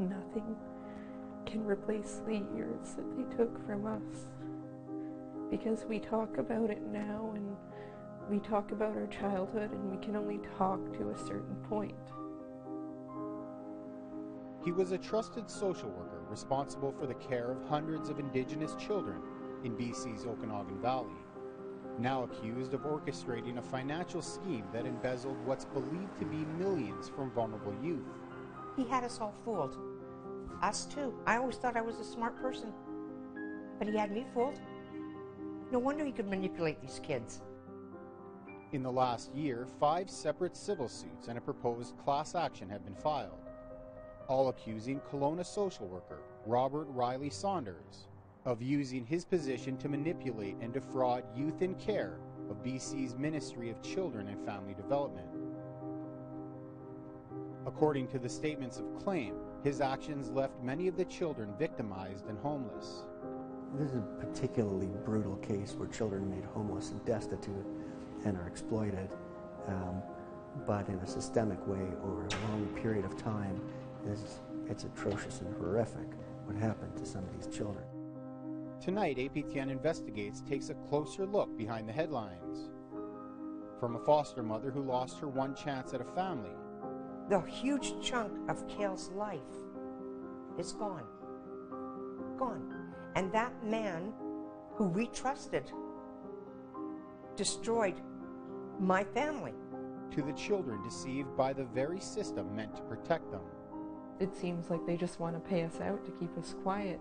Nothing can replace the years that they took from us, because we talk about it now and we talk about our childhood, and we can only talk to a certain point. He was a trusted social worker responsible for the care of hundreds of Indigenous children in BC's Okanogan Valley, now accused of orchestrating a financial scheme that embezzled what's believed to be millions from vulnerable youth. He had us all fooled. Us too. I always thought I was a smart person, but he had me fooled. No wonder he could manipulate these kids. In the last year, 5 separate civil suits and a proposed class action have been filed, all accusing Kelowna social worker Robert Riley Saunders of using his position to manipulate and defraud youth in care of BC's Ministry of Children and Family Development. According to the statements of claim, his actions left many of the children victimized and homeless. This is a particularly brutal case where children are made homeless and destitute and are exploited, but in a systemic way over a long period of time. It's atrocious and horrific what happened to some of these children. Tonight, APTN Investigates takes a closer look behind the headlines. From a foster mother who lost her one chance at a family. The huge chunk of Kale's life is gone. Gone. And that man who we trusted destroyed my family. To the children deceived by the very system meant to protect them. It seems like they just want to pay us out to keep us quiet,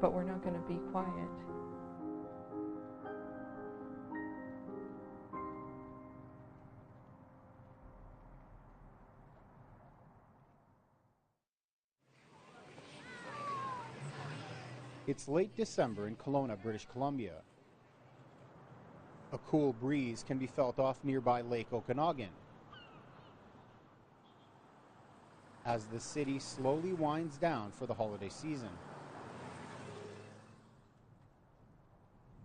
but we're not going to be quiet. It's late December in Kelowna, British Columbia. A cool breeze can be felt off nearby Lake Okanogan as the city slowly winds down for the holiday season.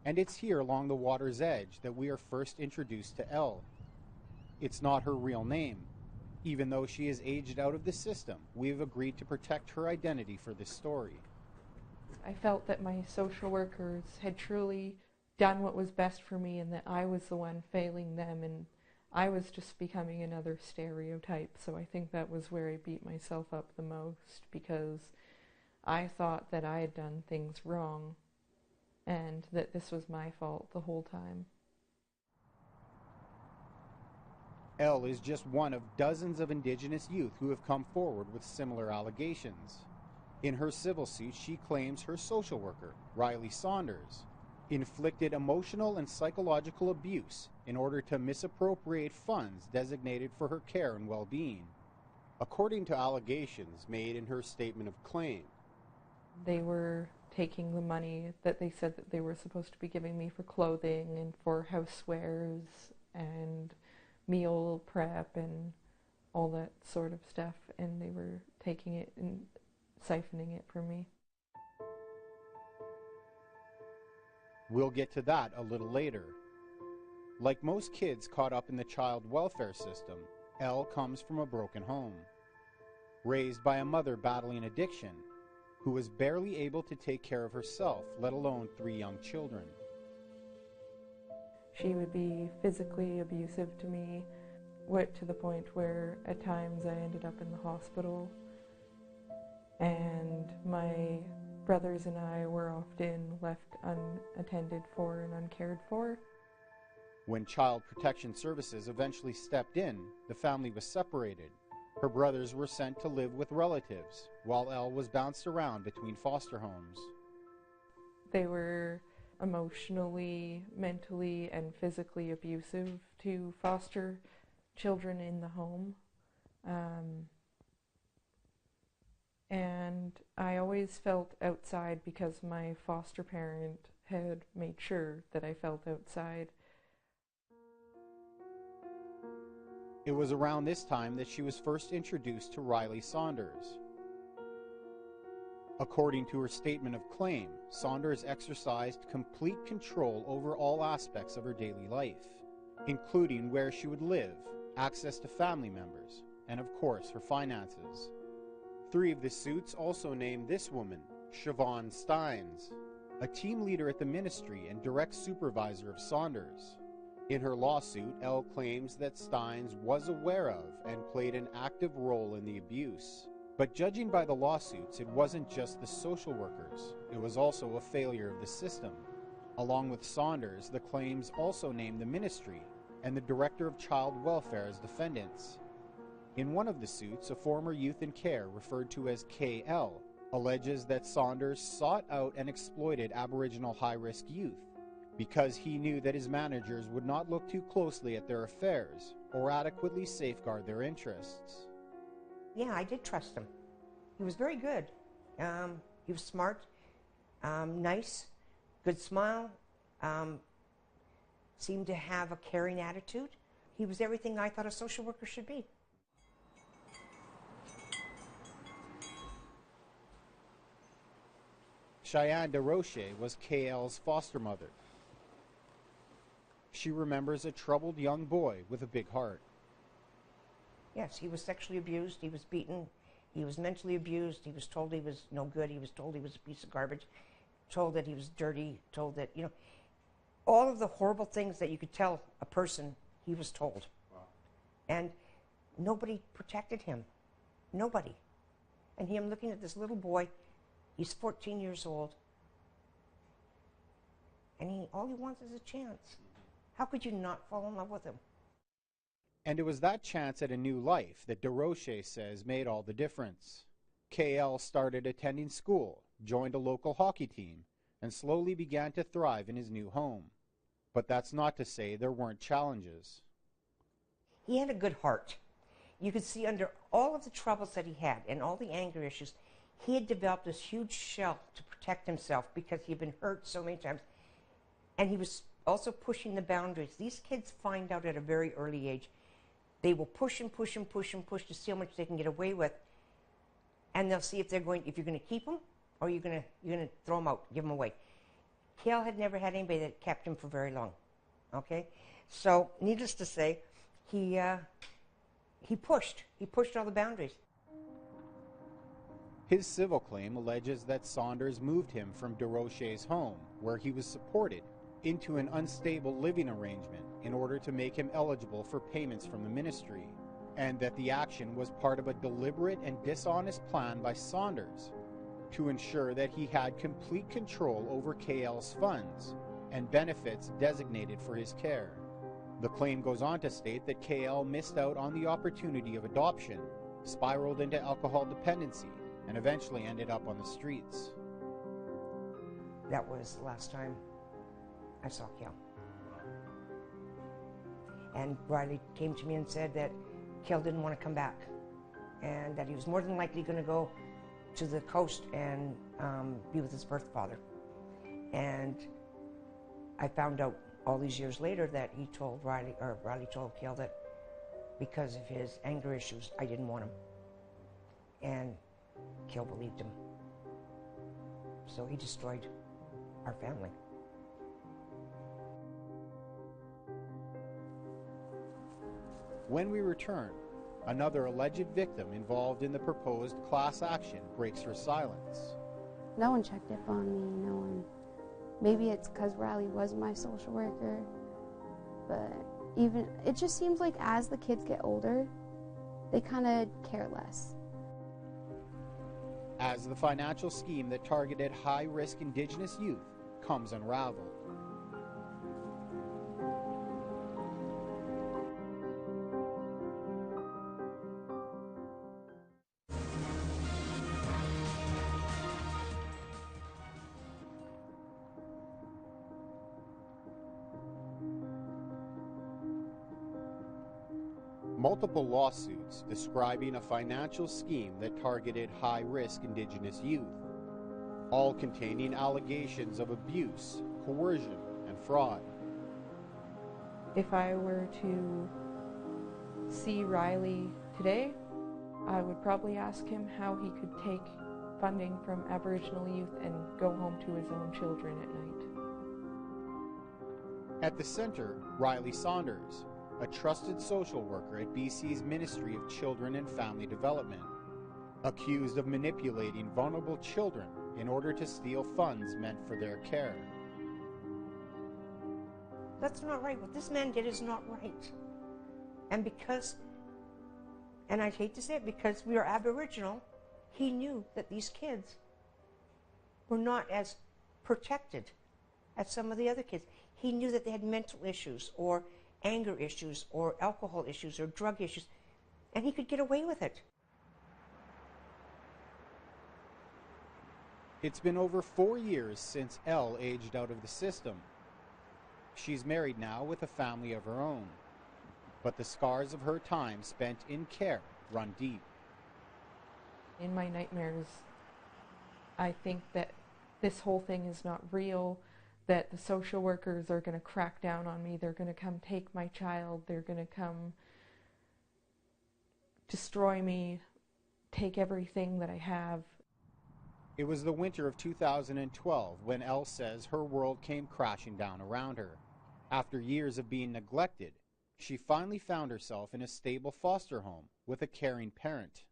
And it's here along the water's edge that we are first introduced to Elle. It's not her real name. Even though she is aged out of the system, we have agreed to protect her identity for this story. I felt that my social workers had truly done what was best for me, and that I was the one failing them, and I was just becoming another stereotype. So I think that was where I beat myself up the most, because I thought that I had done things wrong and that this was my fault the whole time. Elle is just one of dozens of Indigenous youth who have come forward with similar allegations. In her civil suit, she claims her social worker, Riley Saunders, inflicted emotional and psychological abuse in order to misappropriate funds designated for her care and well-being. According to allegations made in her statement of claim, they were taking the money that they said that they were supposed to be giving me for clothing and for housewares and meal prep and all that sort of stuff, and they were taking it and siphoning it from me. We'll get to that a little later. Like most kids caught up in the child welfare system, Elle comes from a broken home. Raised by a mother battling addiction, who was barely able to take care of herself, let alone 3 young children. She would be physically abusive to me, to the point where at times I ended up in the hospital, and my brothers and I were often left unattended for and uncared for. When Child Protection Services eventually stepped in, the family was separated. Her brothers were sent to live with relatives, while Elle was bounced around between foster homes. They were emotionally, mentally, and physically abusive to foster children in the home. And I always felt outside because my foster parent had made sure that I felt outside. It was around this time that she was first introduced to Riley Saunders. According to her statement of claim, Saunders exercised complete control over all aspects of her daily life, including where she would live, access to family members, and of course her finances. 3 of the suits also named this woman, Siobhan Steins, a team leader at the ministry and direct supervisor of Saunders. In her lawsuit, Elle claims that Steins was aware of and played an active role in the abuse. But judging by the lawsuits, it wasn't just the social workers. It was also a failure of the system. Along with Saunders, the claims also named the ministry and the director of child welfare as defendants. In one of the suits, a former youth in care, referred to as KL, alleges that Saunders sought out and exploited Aboriginal high-risk youth because he knew that his managers would not look too closely at their affairs or adequately safeguard their interests. Yeah, I did trust him. He was very good. He was smart, nice, good smile, seemed to have a caring attitude. He was everything I thought a social worker should be. Cheyenne DeRoche was KL's foster mother. She remembers a troubled young boy with a big heart. Yes, he was sexually abused, he was beaten, he was mentally abused, he was told he was no good, he was told he was a piece of garbage, told that he was dirty, told that, you know, all of the horrible things that you could tell a person, he was told. Wow. And nobody protected him. Nobody. And here I'm looking at this little boy, he's 14 years old, and all he wants is a chance. How could you not fall in love with him? And it was that chance at a new life that DeRoche says made all the difference. KL started attending school, joined a local hockey team, and slowly began to thrive in his new home. But that's not to say there weren't challenges. He had a good heart. You could see under all of the troubles that he had and all the anger issues, he had developed this huge shell to protect himself because he'd been hurt so many times. And he was also pushing the boundaries. These kids find out at a very early age. They will push and push and push and push to see how much they can get away with. And they'll see if you're going to keep them or you're going to throw them out, give them away. Kale had never had anybody that kept him for very long. Okay? So, needless to say, he pushed. He pushed all the boundaries. His civil claim alleges that Saunders moved him from DeRoche's home, where he was supported, into an unstable living arrangement in order to make him eligible for payments from the ministry, and that the action was part of a deliberate and dishonest plan by Saunders to ensure that he had complete control over KL's funds and benefits designated for his care. The claim goes on to state that KL missed out on the opportunity of adoption, spiraled into alcohol dependency, and eventually ended up on the streets. That was the last time I saw Kel. And Riley came to me and said that Kel didn't want to come back and that he was more than likely going to go to the coast and be with his birth father. And I found out all these years later that he told Riley told Kel that because of his anger issues, I didn't want him. And Kel believed him. So he destroyed our family. When we return, another alleged victim involved in the proposed class action breaks her silence. No one checked up on me, no one. Maybe it's because Riley was my social worker, but it just seems like as the kids get older, they kind of care less. As the financial scheme that targeted high-risk Indigenous youth comes unraveled. Multiple lawsuits describing a financial scheme that targeted high-risk Indigenous youth, all containing allegations of abuse, coercion, and fraud. If I were to see Riley today, I would probably ask him how he could take funding from Aboriginal youth and go home to his own children at night. At the center, Riley Saunders, a trusted social worker at BC's Ministry of Children and Family Development. accused of manipulating vulnerable children in order to steal funds meant for their care. That's not right. What this man did is not right. And because, and I hate to say it, because we are Aboriginal, he knew that these kids were not as protected as some of the other kids. He knew that they had mental issues or anger issues or alcohol issues or drug issues, and he could get away with it. It's been over 4 years since Elle aged out of the system. She's married now with a family of her own, but the scars of her time spent in care run deep. In my nightmares, I think that this whole thing is not real, that the social workers are going to crack down on me, they're going to come take my child, they're going to come destroy me, take everything that I have. It was the winter of 2012 when Elle says her world came crashing down around her. After years of being neglected, she finally found herself in a stable foster home with a caring parent.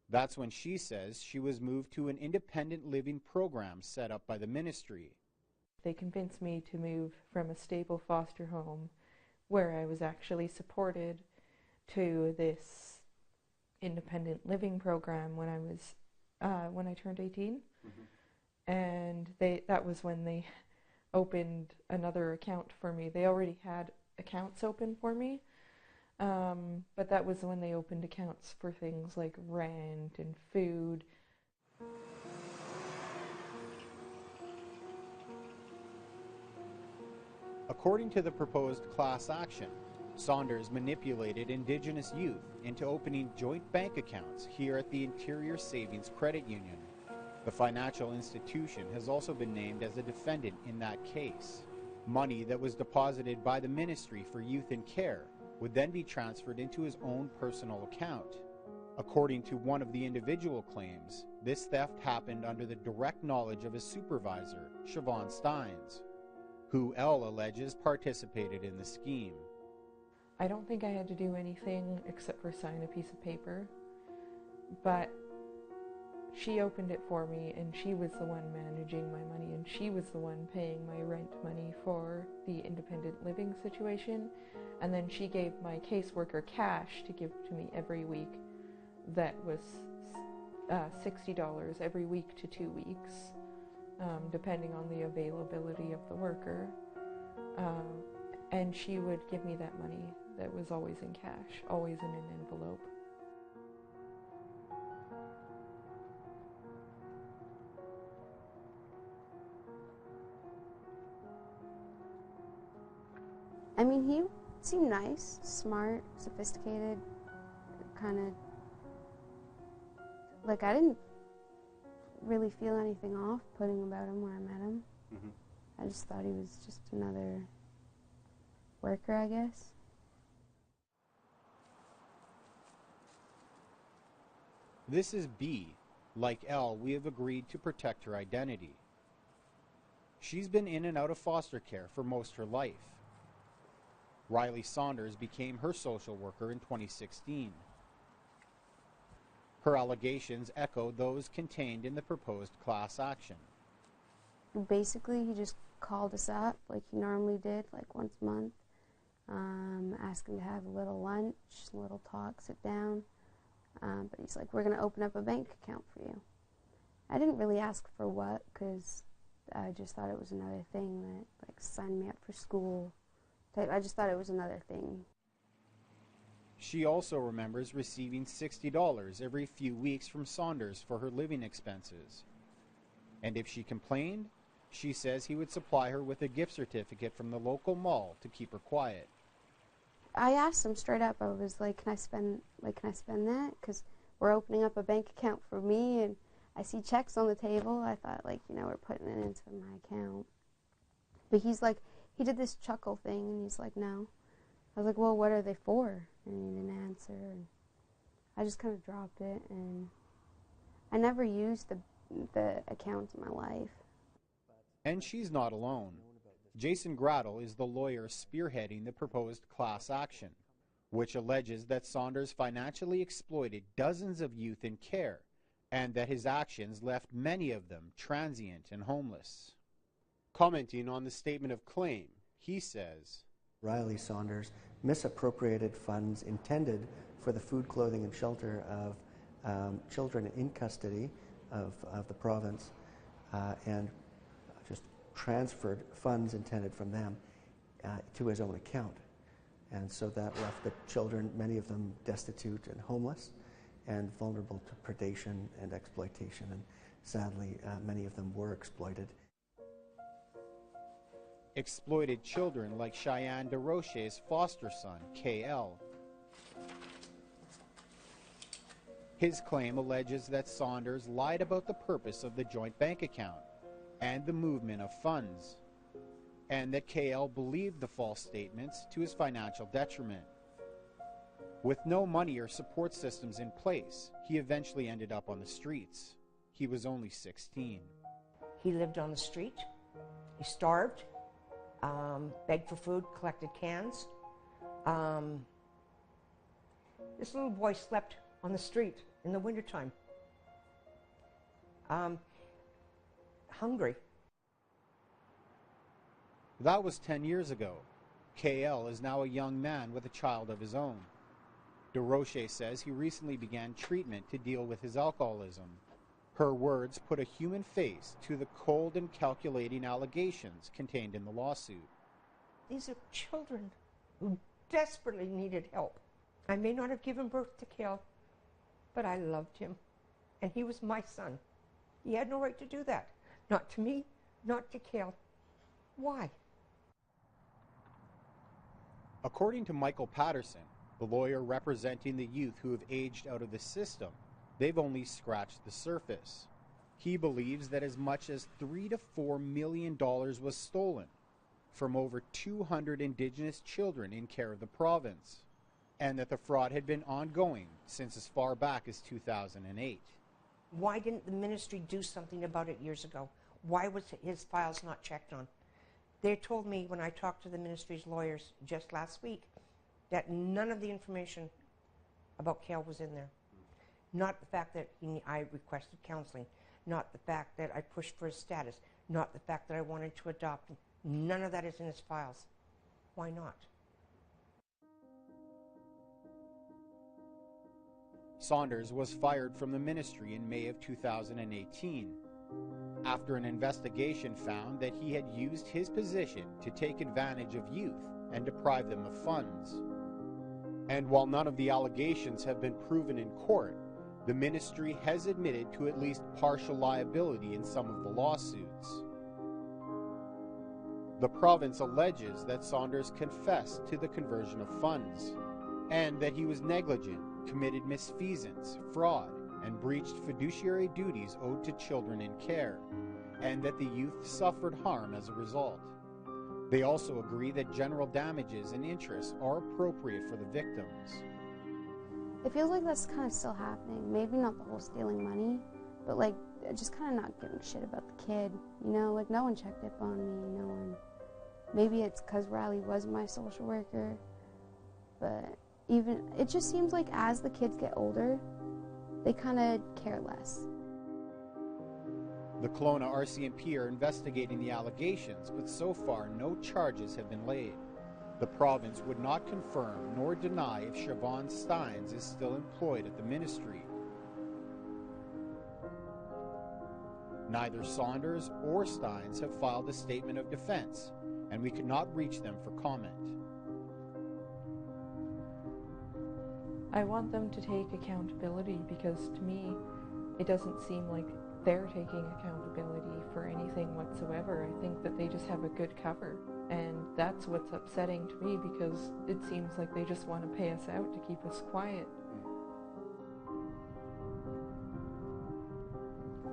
That's when she says she was moved to an independent living program set up by the ministry. They convinced me to move from a stable foster home where I was actually supported to this independent living program when I turned 18. Mm-hmm. And that was when they opened another account for me. They already had accounts open for me, but that was when they opened accounts for things like rent and food. According to the proposed class action, Saunders manipulated Indigenous youth into opening joint bank accounts here at the Interior Savings Credit Union. The financial institution has also been named as a defendant in that case. Money that was deposited by the ministry for youth in care would then be transferred into his own personal account. According to one of the individual claims, this theft happened under the direct knowledge of his supervisor, Siobhan Steins, who Elle alleges participated in the scheme. I don't think I had to do anything except for sign a piece of paper, but she opened it for me, and she was the one managing my money, and she was the one paying my rent money for the independent living situation, and then she gave my caseworker cash to give to me every week. That was $60 every week to 2 weeks, depending on the availability of the worker, and she would give me that money that was always in cash, always in an envelope. I mean, he seemed nice, smart, sophisticated, kind of, like, I didn't really feel anything off-putting about him when I met him. Mm-hmm. I just thought he was just another worker, I guess. This is B. Like Elle, we have agreed to protect her identity. She's been in and out of foster care for most of her life. Riley Saunders became her social worker in 2016. Her allegations echo those contained in the proposed class action. Basically, he just called us up like he normally did, like once a month, asking to have a little lunch, a little talk, sit down. But he's like, we're going to open up a bank account for you. I didn't really ask for what, because I just thought it was another thing that, like, signed me up for school. I just thought it was another thing. She also remembers receiving $60 every few weeks from Saunders for her living expenses. And if she complained, she says he would supply her with a gift certificate from the local mall to keep her quiet. I asked him straight up. I was like, can I spend that? Because we're opening up a bank account for me, and I see checks on the table. I thought, like, we're putting it into my account. But he's like, he did this chuckle thing, and he's like, no. I was like, well, what are they for? And he didn't answer. And I just kind of dropped it, and I never used the account in my life. And she's not alone. Jason Grattel is the lawyer spearheading the proposed class action, which alleges that Saunders financially exploited dozens of youth in care and that his actions left many of them transient and homeless. Commenting on the statement of claim, he says, Riley Saunders misappropriated funds intended for the food, clothing, and shelter of children in custody of the province and just transferred funds intended from them to his own account. And so that left the children, many of them destitute and homeless and vulnerable to predation and exploitation. And sadly, many of them were exploited. Exploited children like Cheyenne DeRoche's foster son, KL. His claim alleges that Saunders lied about the purpose of the joint bank account and the movement of funds, and that KL believed the false statements to his financial detriment. With no money or support systems in place, he eventually ended up on the streets. He was only 16. He lived on the street. He starved, begged for food, collected cans. This little boy slept on the street in the wintertime, hungry. That was 10 years ago. KL is now a young man with a child of his own. DeRoche says he recently began treatment to deal with his alcoholism. Her words put a human face to the cold and calculating allegations contained in the lawsuit. These are children who desperately needed help. I may not have given birth to Kel, but I loved him, and he was my son. He had no right to do that. Not to me, not to Kel. Why? According to Michael Patterson, the lawyer representing the youth who have aged out of the system, they've only scratched the surface. He believes that as much as $3 to $4 million was stolen from over 200 Indigenous children in care of the province, and that the fraud had been ongoing since as far back as 2008. Why didn't the ministry do something about it years ago? Why was his files not checked on? They told me when I talked to the ministry's lawyers just last week that none of the information about Kel was in there. Not the fact that I requested counseling, not the fact that I pushed for his status, not the fact that I wanted to adopt him. None of that is in his files. Why not? Saunders was fired from the ministry in May of 2018 after an investigation found that he had used his position to take advantage of youth and deprive them of funds. And while none of the allegations have been proven in court, the ministry has admitted to at least partial liability in some of the lawsuits. The province alleges that Saunders confessed to the conversion of funds, and that he was negligent, committed misfeasance, fraud, and breached fiduciary duties owed to children in care, and that the youth suffered harm as a result. They also agree that general damages and interest are appropriate for the victims. It feels like that's kind of still happening. Maybe not the whole stealing money, but like just kind of not giving shit about the kid. You know, like no one checked up on me, no one. Maybe it's because Riley was my social worker, but even it just seems like as the kids get older, they kind of care less. The Kelowna RCMP are investigating the allegations, but so far no charges have been laid. The province would not confirm nor deny if Siobhan Steins is still employed at the ministry. Neither Saunders or Steins have filed a statement of defense, and we could not reach them for comment. I want them to take accountability because to me, it doesn't seem like they're taking accountability for anything whatsoever. I think that they just have a good cover. And that's what's upsetting to me because it seems like they just want to pay us out to keep us quiet.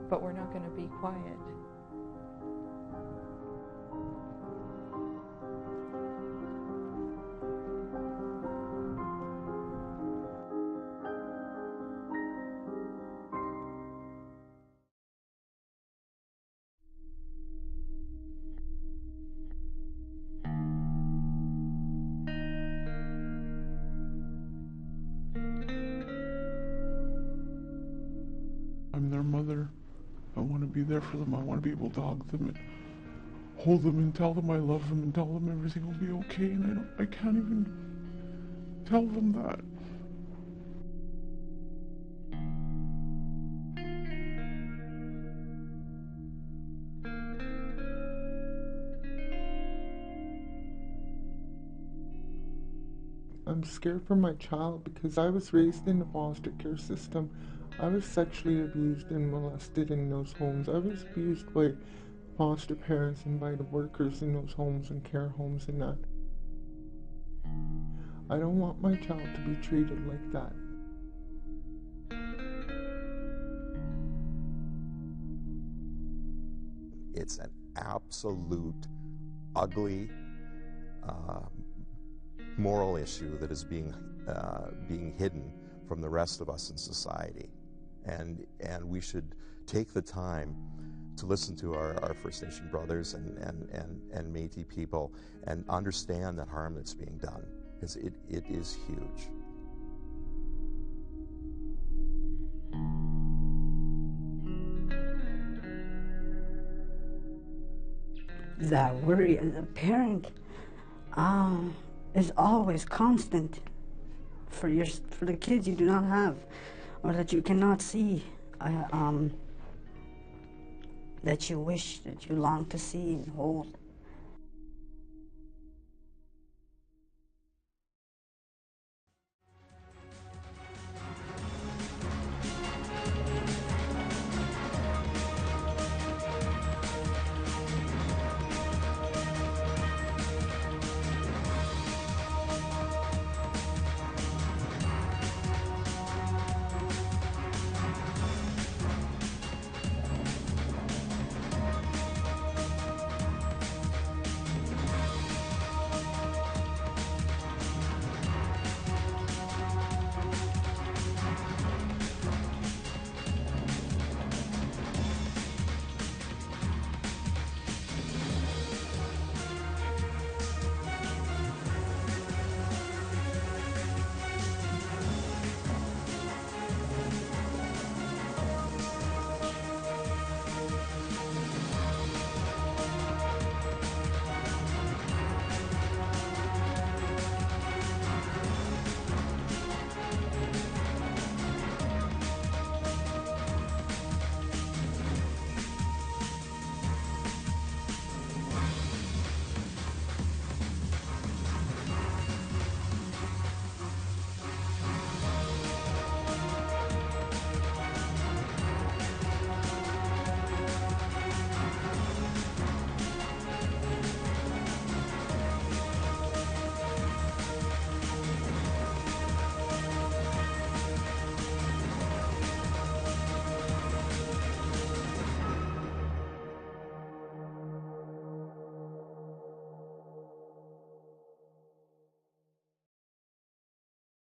But we're not going to be quiet. I'm the be there for them. I want to be able to hug them and hold them and tell them I love them and tell them everything will be okay, and I can't even tell them that. I'm scared for my child because I was raised in the foster care system. I was sexually abused and molested in those homes. I was abused by foster parents and by the workers in those homes and care homes and that. I don't want my child to be treated like that. It's an absolute ugly moral issue that is being hidden from the rest of us in society, and we should take the time to listen to our First Nation brothers and Métis people and understand the harm that's being done, because it is huge. That worry as a parent is always constant for the kids you do not have, or that you cannot see, that you wish, that you long to see and hold.